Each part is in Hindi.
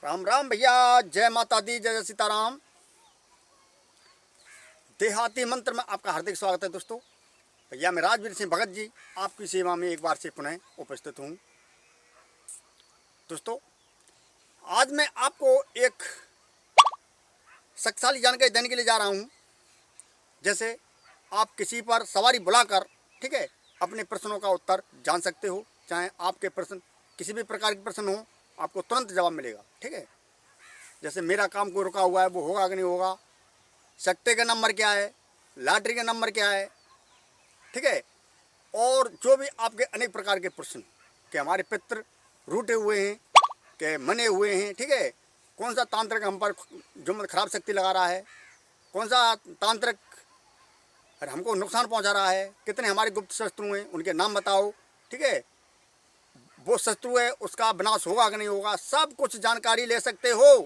राम राम भैया, जय माता दी, जय जय सीताराम। देहाती मंत्र में आपका हार्दिक स्वागत है दोस्तों। भैया मैं राजवीर सिंह भगत जी आपकी सेवा में एक बार से पुनः उपस्थित हूँ। दोस्तों आज मैं आपको एक शक्तिशाली जानकारी देने के लिए जा रहा हूँ। जैसे आप किसी पर सवारी बुलाकर, ठीक है, अपने प्रश्नों का उत्तर जान सकते हो। चाहे आपके प्रश्न किसी भी प्रकार के प्रश्न हो, आपको तुरंत जवाब मिलेगा। ठीक है, जैसे मेरा काम को रुका हुआ है, वो होगा कि नहीं होगा, सट्टे का नंबर क्या है, लॉटरी का नंबर क्या है, ठीक है, और जो भी आपके अनेक प्रकार के प्रश्न कि हमारे पितृ रूठे हुए हैं, कि मने हुए हैं, ठीक है, कौन सा तांत्रिक हम पर जो खराब शक्ति लगा रहा है, कौन सा तांत्रिक हमको नुकसान पहुंचा रहा है, कितने हमारे गुप्त शत्रु हैं, उनके नाम बताओ। ठीक है, वो शत्रु है उसका विनाश होगा कि नहीं होगा, सब कुछ जानकारी ले सकते हो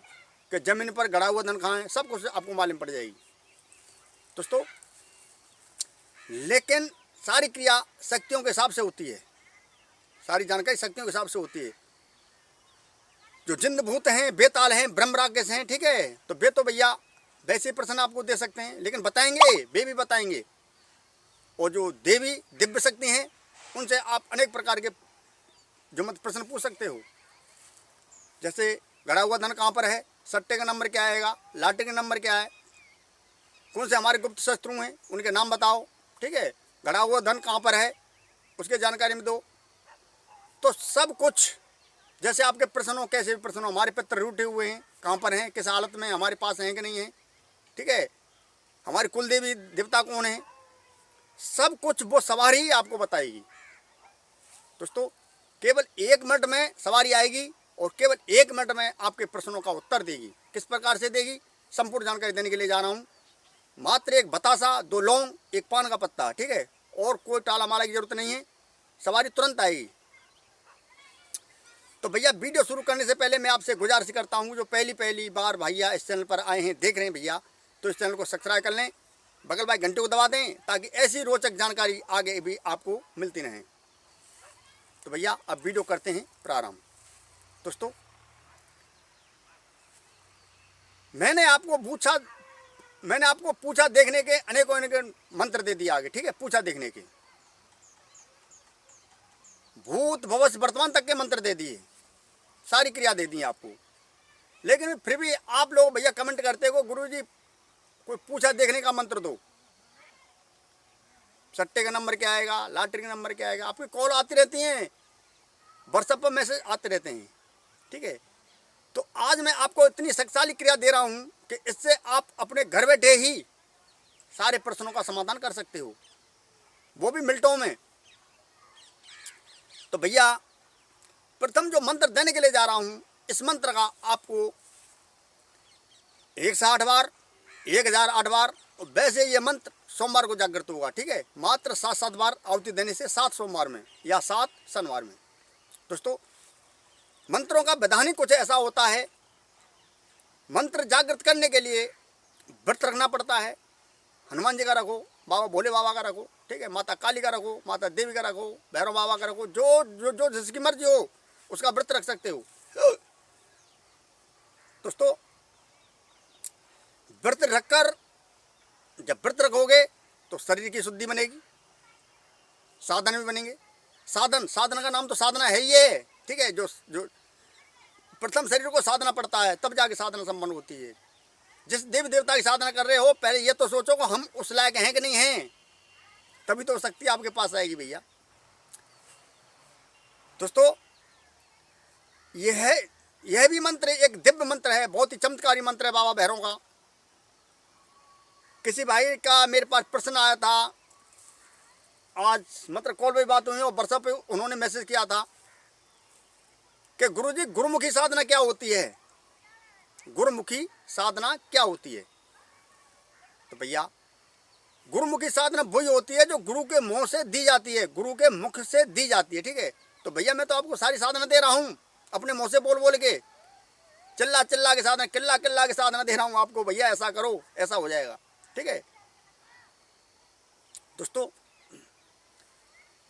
कि जमीन पर गड़ा हुआ धन कहाँ है, सब कुछ आपको मालूम पड़ जाएगी दोस्तों। लेकिन सारी क्रिया शक्तियों के हिसाब से होती है, सारी जानकारी शक्तियों के हिसाब से होती है। जो जिंद भूत हैं, बेताल हैं, ब्रह्म राक्षस हैं, ठीक है, तो वे तो भैया वैसे प्रश्न आपको दे सकते हैं, लेकिन बताएंगे, वे भी बताएंगे। और जो देवी दिव्य शक्ति हैं, उनसे आप अनेक प्रकार के जो मत प्रश्न पूछ सकते हो। जैसे गड़ा हुआ धन कहाँ पर है, सट्टे का नंबर क्या आएगा, लाटरी का नंबर क्या है, कौन से हमारे गुप्त शत्रु हैं, उनके नाम बताओ। ठीक है, गड़ा हुआ धन कहाँ पर है, उसके जानकारी में दो। तो सब कुछ जैसे आपके प्रश्न हो, कैसे भी प्रश्न हो, हमारे पितर रूठे हुए हैं, कहाँ पर हैं, किस हालत में, हमारे पास हैं कि नहीं है, ठीक है, हमारी कुल देवी देवता कौन है, सब कुछ वो सवारी ही आपको बताएगी दोस्तों। केवल 1 मिनट में सवारी आएगी और केवल 1 मिनट में आपके प्रश्नों का उत्तर देगी। किस प्रकार से देगी, संपूर्ण जानकारी देने के लिए जा रहा हूँ। मात्र एक बतासा, 2 लौंग, 1 पान का पत्ता, ठीक है, और कोई टाला माला की जरूरत नहीं है, सवारी तुरंत आएगी। तो भैया वीडियो शुरू करने से पहले मैं आपसे गुजारिश करता हूँ, जो पहली बार भैया इस चैनल पर आए हैं, देख रहे हैं भैया, तो इस चैनल को सब्सक्राइब कर लें, बगल भाई घंटे को दबा दें, ताकि ऐसी रोचक जानकारी आगे भी आपको मिलती रहे। तो भैया अब वीडियो करते हैं प्रारंभ। दोस्तों मैंने आपको पूछा देखने के अनेकों मंत्र दे दिए आगे, ठीक है, पूछा देखने के, भूत भविष्य वर्तमान तक के मंत्र दे दिए, सारी क्रिया दे दी आपको। लेकिन फिर भी आप लोग भैया कमेंट करते हो, गुरुजी कोई पूछा देखने का मंत्र दो, सट्टे का नंबर क्या आएगा, लॉटरी का नंबर क्या आएगा, आपकी कॉल आती रहती हैं, व्हाट्सएप पर मैसेज आते रहते हैं, ठीक है। तो आज मैं आपको इतनी शक्तिशाली क्रिया दे रहा हूं कि इससे आप अपने घर बैठे ही सारे प्रश्नों का समाधान कर सकते हो, वो भी मिनटों में। तो भैया प्रथम जो मंत्र देने के लिए जा रहा हूं, इस मंत्र का आपको 108 बार, 1008 बार, और वैसे ये मंत्र सोमवार को जागृत होगा, ठीक है, मात्र 7-7 बार आहुति देने से, 7 सोमवार में या 7 शनिवार में। दोस्तों मंत्रों का विधान ही कुछ ऐसा होता है, मंत्र जागृत करने के लिए व्रत रखना पड़ता है। हनुमान जी का रखो, बाबा भोले बाबा का रखो, ठीक है, माता काली का रखो, माता देवी का रखो, भैरव बाबा का रखो, जो जो जो जिसकी मर्जी हो उसका व्रत रख सकते हो। दोस्तों व्रत रखकर जब व्रत रखोगे तो शरीर की शुद्धि बनेगी, साधन भी बनेंगे। साधन का नाम तो साधना है ही है, ठीक है, जो प्रथम शरीर को साधना पड़ता है, तब जाके साधना संपन्न होती है। जिस देवी देवता की साधना कर रहे हो, पहले ये तो सोचो कि हम उस लायक हैं कि नहीं हैं, तभी तो शक्ति आपके पास आएगी भैया। दोस्तों यह भी मंत्र एक दिव्य मंत्र है, बहुत ही चमत्कारी मंत्र है बाबा भैरव का। किसी भाई का मेरे पास प्रश्न आया था, आज मतलब कॉल पे बात हुई और व्हाट्सएप पे उन्होंने मैसेज किया था कि गुरुजी गुरुमुखी साधना क्या होती है, गुरुमुखी साधना क्या होती है। तो भैया गुरुमुखी साधना वही होती है जो गुरु के मुंह से दी जाती है, गुरु के मुख से दी जाती है, ठीक है। तो भैया मैं तो आपको सारी साधना दे रहा हूँ, अपने मुंह से बोल बोल के, चिल्ला चिल्ला के साधना, किल्ला किल्ला के साधना दे रहा हूँ आपको, भैया ऐसा करो ऐसा हो जाएगा, ठीक है। दोस्तों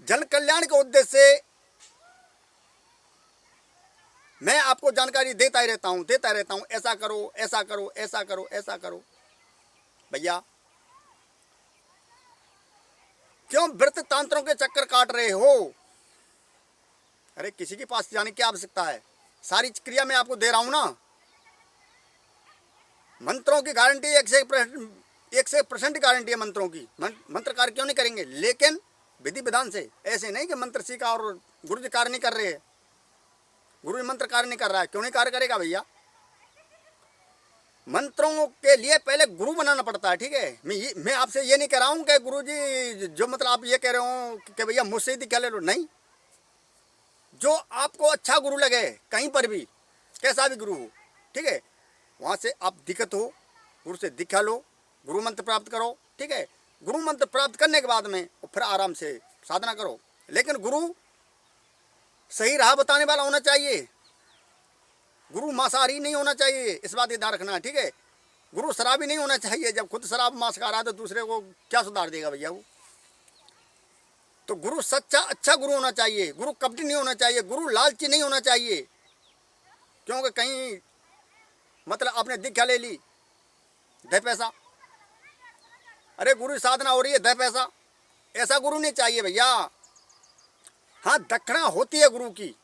जन कल्याण के उद्देश्य से मैं आपको जानकारी देता ही रहता हूँ, ऐसा करो, ऐसा करो, ऐसा करो, ऐसा करो। भैया क्यों व्रत तंत्रों के चक्कर काट रहे हो? अरे किसी के पास जाने की आवश्यकता है? सारी क्रिया मैं आपको दे रहा हूं ना। मंत्रों की गारंटी 100% गारंटी है मंत्रों की। मंत्र कार्य क्यों नहीं करेंगे, लेकिन विधि विधान से। ऐसे नहीं कि मंत्र सीखा और गुरु जी कार्य नहीं कर रहे हैं। गुरु जी मंत्र कार्य नहीं कर रहा है, क्यों नहीं कार्य करेगा भैया? मंत्रों के लिए पहले गुरु बनाना पड़ता है, ठीक है। मैं आपसे ये नहीं कह रहा हूँ कि गुरु जी जो मतलब आप ये कह रहे हो कि भैया मुझसे ही दीक्षा ले लो, नहीं। जो आपको अच्छा गुरु लगे, कहीं पर भी कैसा भी गुरु हो, ठीक है, वहाँ से आप दिक्कत हो, गुरु से दीक्षा लो, गुरु मंत्र प्राप्त करो, ठीक है। गुरु मंत्र प्राप्त करने के बाद में फिर आराम से साधना करो, लेकिन गुरु सही राह बताने वाला होना चाहिए। गुरु मांसाहारी नहीं होना चाहिए, इस बात का ध्यान रखना, ठीक है। गुरु शराबी नहीं होना चाहिए। जब खुद शराब मांस खा रहा है तो दूसरे को क्या सुधार देगा भैया वो? तो गुरु सच्चा अच्छा गुरु होना चाहिए। गुरु कपटी नहीं होना चाहिए। गुरु लालची नहीं होना चाहिए, क्योंकि कहीं मतलब आपने दीक्षा ले ली, दे पैसा, अरे गुरु साधना हो रही है, दे पैसा, ऐसा गुरु नहीं चाहिए भैया। हाँ, दक्षिणा होती है गुरु की,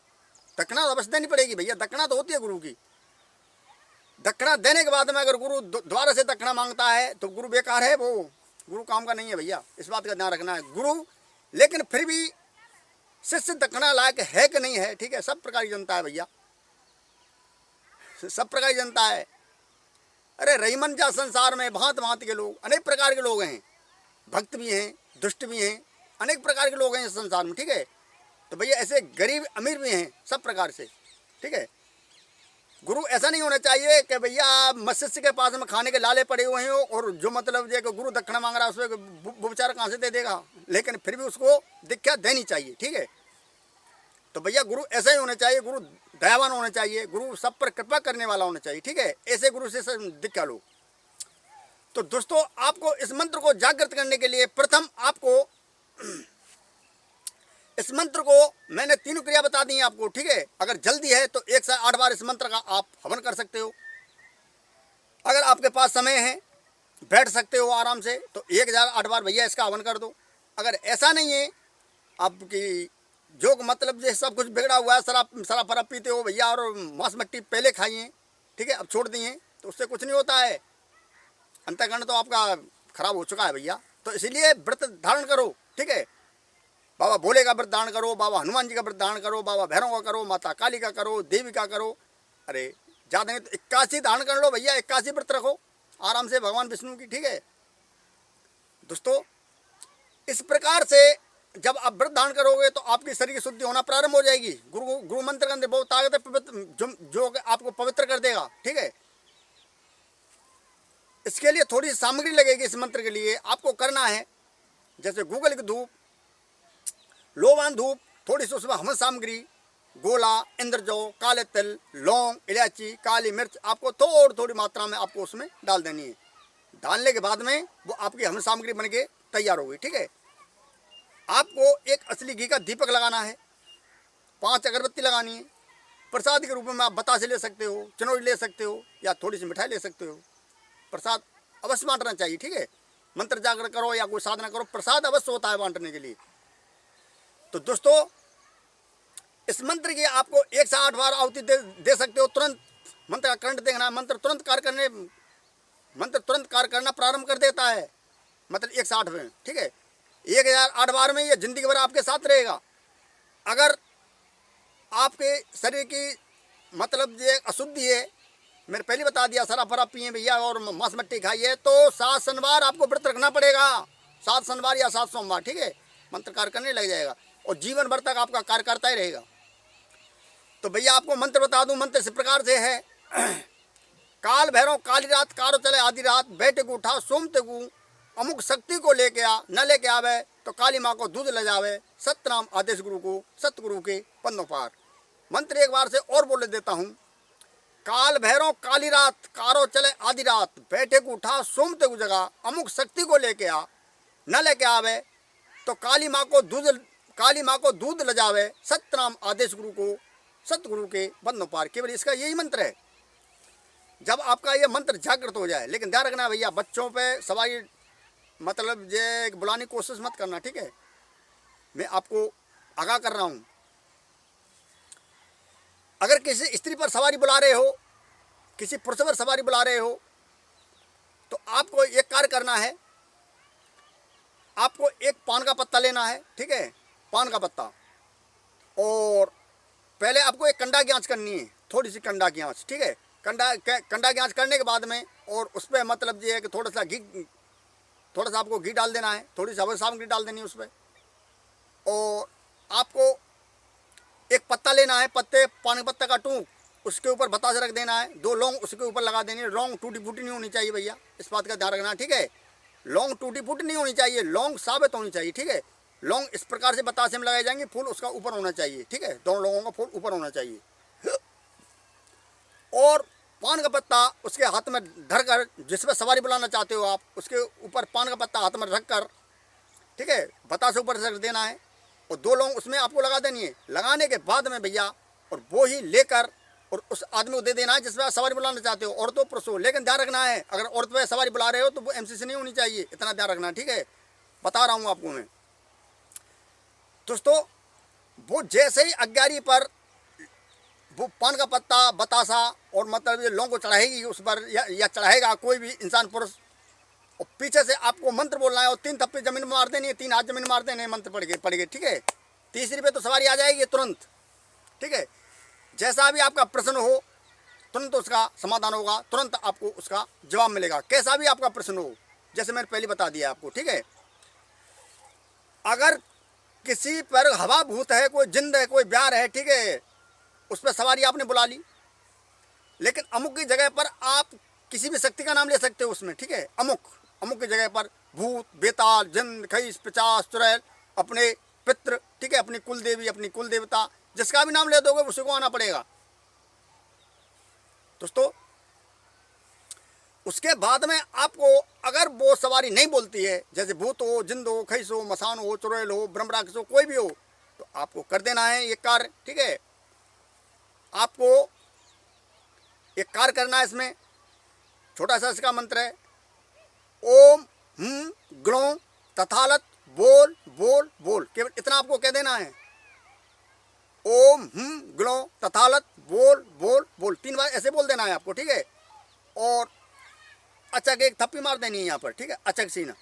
दक्षिणा अवश्य देनी पड़ेगी भैया, दक्षिणा तो होती है गुरु की। दक्षिणा देने के बाद में अगर गुरु द्वारा से दक्षिणा मांगता है तो गुरु बेकार है, वो गुरु काम का नहीं है भैया, इस बात का ध्यान रखना है। गुरु लेकिन फिर भी शिष्य दक्षिणा लायक है कि नहीं है, ठीक है। सब प्रकार की जनता है भैया, सब प्रकार की जनता है। अरे रहीमन जा संसार में भांत भांत के लोग, अनेक प्रकार के लोग हैं, भक्त भी हैं, दुष्ट भी हैं, अनेक प्रकार के लोग हैं इस संसार में, ठीक है। तो भैया ऐसे गरीब अमीर भी हैं, सब प्रकार से, ठीक है। गुरु ऐसा नहीं होना चाहिए कि भैया मत्स्य के पास में खाने के लाले पड़े हुए हैं और जो मतलब जो गुरु दक्षिणा मांग रहा है उसमें वो बेचारा कहाँ से दे देगा, लेकिन फिर भी उसको दीक्षा देनी चाहिए, ठीक है। तो भैया गुरु ऐसा ही होना चाहिए, गुरु दयावान होना चाहिए, गुरु सब पर कृपा करने वाला होना चाहिए, ठीक है। ऐसे गुरु से दीक्षा लो। तो दोस्तों आपको इस मंत्र को जागृत करने के लिए प्रथम आपको इस मंत्र को मैंने 3 क्रिया बता दी हैं आपको, ठीक है। अगर जल्दी है तो 1 से 8 बार इस मंत्र का आप हवन कर सकते हो। अगर आपके पास समय है, बैठ सकते हो आराम से, तो 1008 बार भैया इसका हवन कर दो। अगर ऐसा नहीं है आपकी जो मतलब जो सब कुछ बिगड़ा हुआ है, शराब फराब पीते हो भैया और मांस मट्टी पहले खाइए, ठीक है, अब छोड़ दिए, तो उससे कुछ नहीं होता है, अंतःकरण तो आपका खराब हो चुका है भैया। तो इसीलिए व्रत धारण करो, ठीक है। बाबा भोले का व्रत धारण करो, बाबा हनुमान जी का व्रत धारण करो, बाबा भैरव का करो, माता काली का करो, देवी का करो। अरे ज़्यादा नहीं तो 81 धारण कर लो भैया, 81 व्रत रखो आराम से भगवान विष्णु की, ठीक है। दोस्तों इस प्रकार से जब आप व्रत धारण करोगे तो आपकी शरीर की शुद्धि होना प्रारंभ हो जाएगी। गुरु मंत्र के अंदर बहुत ताकत है, पवित्र जो आपको पवित्र कर देगा, ठीक है। इसके लिए थोड़ी सामग्री लगेगी। इस मंत्र के लिए आपको करना है जैसे गूगल की धूप, लोबान धूप, थोड़ी सी उसमें हवन सामग्री, गोला, इंद्रजौ, काले तिल, लौंग, इलायची, काली मिर्च आपको थोड़ी थोड़ी मात्रा में आपको उसमें डाल देनी है। डालने के बाद में वो आपकी हवन सामग्री बन के तैयार होगी, ठीक है। आपको एक असली घी का दीपक लगाना है, 5 अगरबत्ती लगानी है। प्रसाद के रूप में आप बतासे ले सकते हो, चनौरी ले सकते हो, या थोड़ी सी मिठाई ले सकते हो। प्रसाद अवश्य बांटना चाहिए, ठीक है। मंत्र जागरण करो या कोई साधना करो, प्रसाद अवश्य होता है बांटने के लिए। तो दोस्तों इस मंत्र की आपको 1 से 8 बार आहुति दे सकते हो। तुरंत मंत्र का करंट देखना, मंत्र तुरंत कार्य करना प्रारंभ कर देता है, मतलब 1 से 8 में, ठीक है। 1008 बार में ये जिंदगी भर आपके साथ रहेगा। अगर आपके शरीर की मतलब ये अशुद्धि है, मैंने पहले बता दिया, शराब फराब पिए भैया और मांस मट्टी खाइए, तो 7 शनिवार आपको व्रत रखना पड़ेगा, 7 शनिवार या 7 सोमवार, ठीक है। मंत्र कार्य करने लग जाएगा और जीवन भर तक आपका कार्य करता ही रहेगा। तो भैया आपको मंत्र बता दूं, मंत्र इस प्रकार से है। काल भैरव काली रात कारो चले आधी रात, बैठे को उठा सोमते को अमुक शक्ति को लेके आ, न लेके आवे तो काली माँ को दूध ले जावे, सतनाम आदेश गुरु को सतगुरु के पन्नों पार। मंत्र एक बार से और बोले देता हूँ। काल भैरव काली रात कारो चले आधी रात, बैठे को उठा सोमते को जगह, अमुक शक्ति को लेके आ, न लेके आवे तो काली माँ को दूध ले जावे, सतनाम आदेश गुरु को सतगुरु के बंधनों पार, केवल इसका यही मंत्र है। जब आपका ये मंत्र जागृत हो जाए, लेकिन ध्यान रखना भैया, बच्चों पे सवारी मतलब ये बुलाने की कोशिश मत करना, ठीक है। मैं आपको आगाह कर रहा हूँ। अगर किसी स्त्री पर सवारी बुला रहे हो, किसी पुरुष पर सवारी बुला रहे हो, तो आपको एक कार्य करना है। आपको एक पान का पत्ता लेना है, ठीक है, पान का पत्ता, और पहले आपको एक कंडा की आंच करनी है, थोड़ी सी कंडा की आंच, ठीक है। कंडा की आंच करने के बाद में, और उस पर मतलब ये है कि थोड़ा सा आपको घी डाल देना है, थोड़ी सी हवन सामग्री डाल देनी है उस पर, और आपको एक पत्ता लेना है, पान के पत्ते का टूक, उसके ऊपर बतासे रख देना है, 2 लौंग उसके ऊपर लगा देनी है। लौंग टूटी फूटी नहीं होनी चाहिए भैया, इस बात का ध्यान रखना, ठीक है। लौंग टूटी फूटी नहीं होनी चाहिए, लौंग साबित होनी चाहिए, ठीक है। लौंग इस प्रकार से बतासे में लगाए जाएंगे, फूल उसका ऊपर होना चाहिए, ठीक है, दोनों लौंगों का फूल ऊपर होना चाहिए। और पान का पत्ता उसके हाथ में धरकर, जिस पर सवारी बुलाना चाहते हो आप, उसके ऊपर पान का पत्ता हाथ में रखकर, ठीक है, बतासे ऊपर से रख देना है, और 2 लौंग उसमें आपको लगा देनी है। लगाने के बाद में भैया, और वो ही लेकर और उस आदमी को दे देना है जिस पर सवारी बुलाना चाहते हो, औरत हो पुरुष हो। लेकिन ध्यान रखना है, अगर औरत पे सवारी बुला रहे हो तो वो एमसीसी नहीं होनी चाहिए, इतना ध्यान रखना, ठीक है, बता रहा हूँ आपको मैं। दोस्तों, वो जैसे ही अग्यारी पर वो पान का पत्ता, बतासा और मतलब ये लौंग को चढ़ाएगी उस पर, या चढ़ाएगा कोई भी इंसान पुरुष, और पीछे से आपको मंत्र बोलना है, और 3 थप्पे जमीन में मार देनी है, 3 हाथ जमीन में मार देने, मंत्र पड़ गए, ठीक है। तीसरी पे तो सवारी आ जाएगी तुरंत, ठीक है। जैसा भी आपका प्रश्न हो, तुरंत उसका समाधान होगा, तुरंत आपको उसका जवाब मिलेगा, कैसा भी आपका प्रश्न हो, जैसे मैंने पहले बता दिया आपको, ठीक है। अगर किसी पर हवा भूत है, कोई जिंद है, कोई ब्यार है, ठीक है, उस पर सवारी आपने बुला ली, लेकिन अमुक की जगह पर आप किसी भी शक्ति का नाम ले सकते हो उसमें, ठीक है। अमुक की जगह पर भूत, बेताल, जिंद, खईस, पिचास, चुड़ैल, अपने पितृ, ठीक है, अपनी कुल देवी, अपनी कुल देवता, जिसका भी नाम ले दोगे उसी को आना पड़ेगा दोस्तों। उसके बाद में आपको अगर वो सवारी नहीं बोलती है, जैसे भूत हो, जिंद हो, खईस हो, मसान हो, चुड़ैल हो, ब्रह्मराक्षस हो, कोई भी हो, तो आपको कर देना है ये कार्य, ठीक है। आपको एक कार्य करना है, इसमें छोटा सा इसका मंत्र है, ओम ग्लों तथालत बोल बोल बोल, केवल इतना आपको कह देना है। ओम ग्लों तथालत बोल बोल बोल, 3 बार ऐसे बोल देना है आपको, ठीक है। और अचक एक थप्पी मार देनी है यहाँ पर, ठीक है, अचक सीना,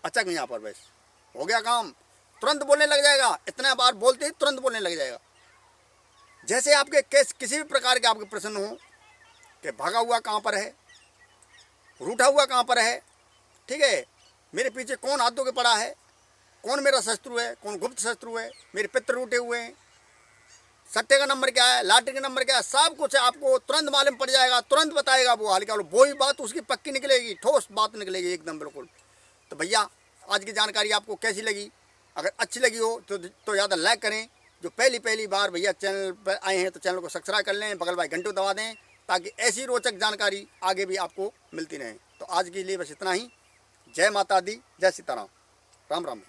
अचक यहाँ पर, बस हो गया काम, तुरंत बोलने लग जाएगा। इतना बार बोलते ही तुरंत बोलने लग जाएगा। जैसे आपके किसी भी प्रकार के आपके प्रश्न हो कि भागा हुआ कहाँ पर है, रूठा हुआ कहाँ पर है, ठीक है, मेरे पीछे कौन हाथों के पड़ा है, कौन मेरा शत्रु है, कौन गुप्त शत्रु है, मेरे पितृ रूठे हुए हैं, सट्टे का नंबर क्या है, लाटरी का नंबर क्या है, सब कुछ आपको तुरंत मालूम पड़ जाएगा, तुरंत बताएगा वो, हल्का वो ही बात उसकी पक्की निकलेगी, ठोस बात निकलेगी एकदम बिल्कुल। तो भैया, आज की जानकारी आपको कैसी लगी? अगर अच्छी लगी हो तो ज़्यादा लाइक करें। जो पहली बार भैया चैनल पर आए हैं तो चैनल को सब्सक्राइब कर लें, बगल वाले घंटे दबा दें, ताकि ऐसी रोचक जानकारी आगे भी आपको मिलती रहे। तो आज के लिए बस इतना ही। जय माता दी, जय सीताराम, राम राम।